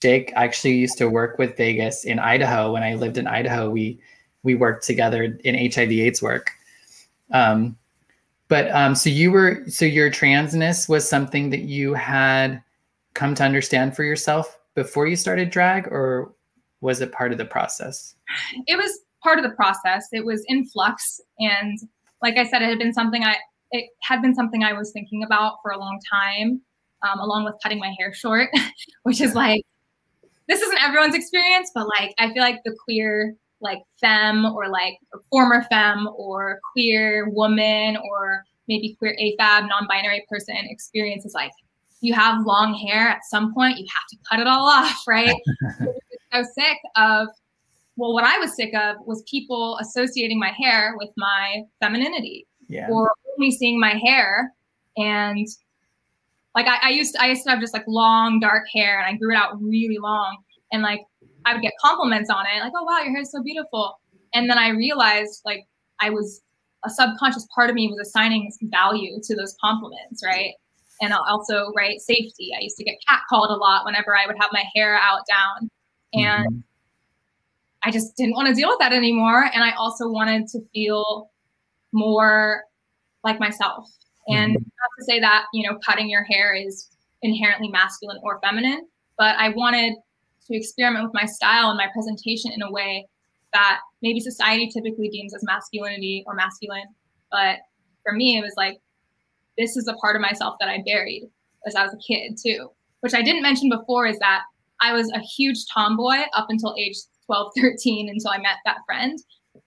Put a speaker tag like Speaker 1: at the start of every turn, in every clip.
Speaker 1: Jake actually used to work with Vegas in Idaho. When I lived in Idaho, we worked together in HIV/AIDS work. So your transness was something that you had come to understand for yourself before you started drag, or was it part of the process?
Speaker 2: It was part of the process. It was in flux, and like I said, it had been something I was thinking about for a long time, along with cutting my hair short, which is like, this isn't everyone's experience, but like I feel like the queer like femme or like a former femme or queer woman or maybe queer AFAB non-binary person experience is like, you have long hair at some point, you have to cut it all off, right? So sick of, well, what I was sick of was people associating my hair with my femininity, or only seeing my hair. And like I used to have just like long dark hair, and I grew it out really long, and like I would get compliments on it, like, oh wow, your hair is so beautiful. And then I realized like a subconscious part of me was assigning value to those compliments, right? And also, right, safety. I used to get catcalled a lot whenever I would have my hair out down, and I just didn't want to deal with that anymore. And I also wanted to feel more like myself. And not to say that, you know, cutting your hair is inherently masculine or feminine, but I wanted to experiment with my style and my presentation in a way that maybe society typically deems as masculinity or masculine. But for me, it was like, this is a part of myself that I buried as I was a kid too, which I didn't mention before, is that I was a huge tomboy up until age 12, 13, until I met that friend.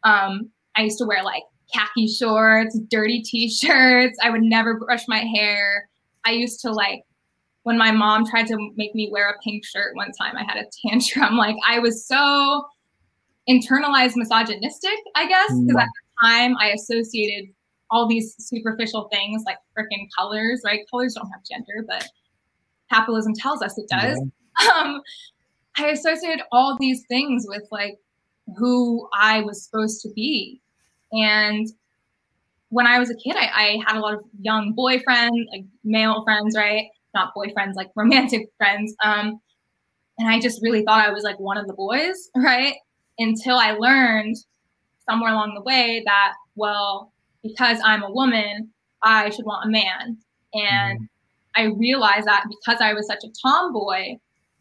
Speaker 2: I used to wear like khaki shorts, dirty t-shirts. I would never brush my hair. I used to like, when my mom tried to make me wear a pink shirt one time, I had a tantrum. Like I was so internalized misogynistic, I guess, because at the time I associated all these superficial things like freaking colors, right? Colors don't have gender, but capitalism tells us it does. I associated all these things with like who I was supposed to be. And when I was a kid, I had a lot of young boyfriends, like male friends, right? Not boyfriends, like romantic friends. And I just really thought I was like one of the boys, right? Until I learned somewhere along the way that, well, because I'm a woman, I should want a man. And I realized that because I was such a tomboy,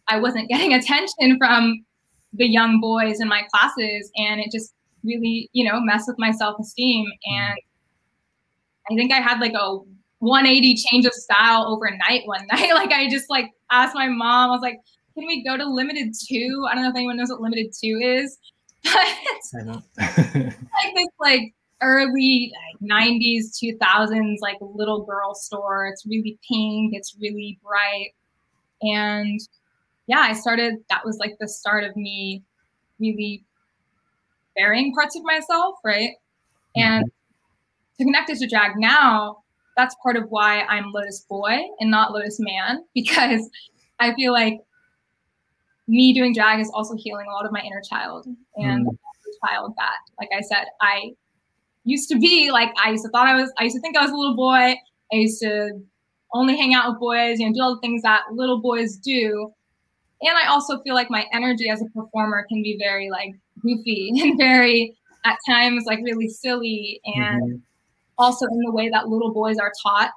Speaker 2: I wasn't getting attention from the young boys in my classes. And it just really, you know, messed with my self-esteem. And I think I had like a 180 change of style overnight one night. Like I just like asked my mom, I was like, can we go to Limited 2? I don't know if anyone knows what Limited 2 is. But I don't. Like this like early like 90s, 2000s, like little girl store. It's really pink. It's really bright. And yeah, that was like the start of me really burying parts of myself, right? And to connect it to drag now, that's part of why I'm Lotus Boy and not Lotus Man, because I feel like me doing drag is also healing a lot of my inner child, and the child that, like I said, I used to be like, I used to think I was a little boy. I used to only hang out with boys, you know, do all the things that little boys do. And I also feel like my energy as a performer can be very like goofy and very at times like really silly, and also in the way that little boys are taught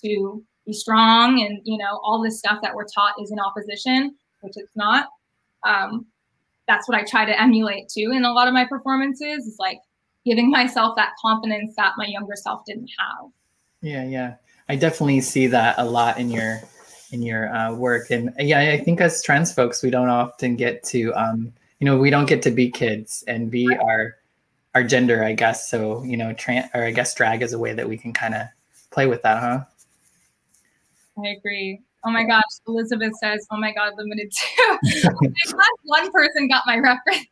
Speaker 2: to be strong, and you know, all this stuff that we're taught is in opposition, which it's not. That's what I try to emulate too in a lot of my performances, is like giving myself that confidence that my younger self didn't have.
Speaker 1: Yeah. I definitely see that a lot in your work. And yeah, I think as trans folks, we don't often get to, you know, we don't get to be kids and be our gender, I guess. So, you know, I guess drag is a way that we can kind of play with that, huh?
Speaker 2: I agree. Oh my gosh, Elizabeth says, oh my God, Limited 2. I'm glad one person got my reference.